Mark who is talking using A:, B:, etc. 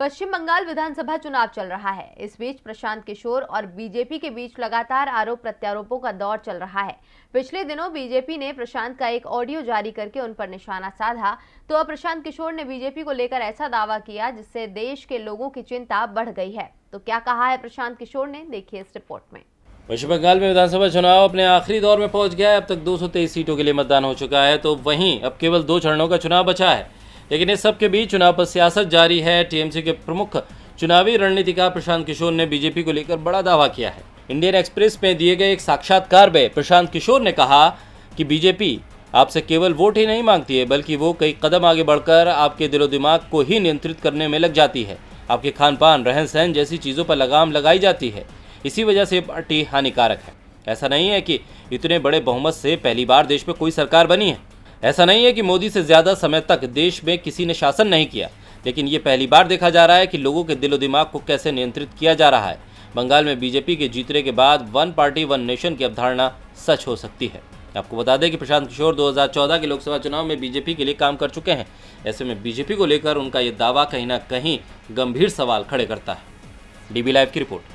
A: पश्चिम बंगाल विधानसभा चुनाव चल रहा है। इस बीच प्रशांत किशोर और बीजेपी के बीच लगातार आरोप प्रत्यारोपों का दौर चल रहा है। पिछले दिनों बीजेपी ने प्रशांत का एक ऑडियो जारी करके उन पर निशाना साधा, तो अब प्रशांत किशोर ने बीजेपी को लेकर ऐसा दावा किया जिससे देश के लोगों की चिंता बढ़ गई है। तो क्या कहा है प्रशांत किशोर ने, देखिए इस रिपोर्ट में।
B: पश्चिम बंगाल में विधानसभा चुनाव अपने आखिरी दौर में पहुंच गया है। अब तक 223 सीटों के लिए मतदान हो चुका है, तो वहीं अब केवल 2 चरणों का चुनाव बचा है। लेकिन इस सब के बीच चुनाव पर सियासत जारी है। टीएमसी के प्रमुख चुनावी रणनीतिकार प्रशांत किशोर ने बीजेपी को लेकर बड़ा दावा किया है। इंडियन एक्सप्रेस में दिए गए एक साक्षात्कार में प्रशांत किशोर ने कहा कि बीजेपी आपसे केवल वोट ही नहीं मांगती है, बल्कि वो कई कदम आगे बढ़कर आपके दिलो दिमाग को ही नियंत्रित करने में लग जाती है। आपके खान पान, रहन सहन जैसी चीज़ों पर लगाम लगाई जाती है। इसी वजह से पार्टी हानिकारक है। ऐसा नहीं है कि इतने बड़े बहुमत से पहली बार देश में कोई सरकार बनी है। ऐसा नहीं है कि मोदी से ज़्यादा समय तक देश में किसी ने शासन नहीं किया, लेकिन ये पहली बार देखा जा रहा है कि लोगों के दिलो दिमाग को कैसे नियंत्रित किया जा रहा है। बंगाल में बीजेपी के जीतने के बाद वन पार्टी वन नेशन की अवधारणा सच हो सकती है। आपको बता दें कि प्रशांत किशोर 2014 के लोकसभा चुनाव में बीजेपी के लिए काम कर चुके हैं। ऐसे में बीजेपी को लेकर उनका ये दावा कहीं ना कहीं गंभीर सवाल खड़े करता है। डीबी लाइव की रिपोर्ट।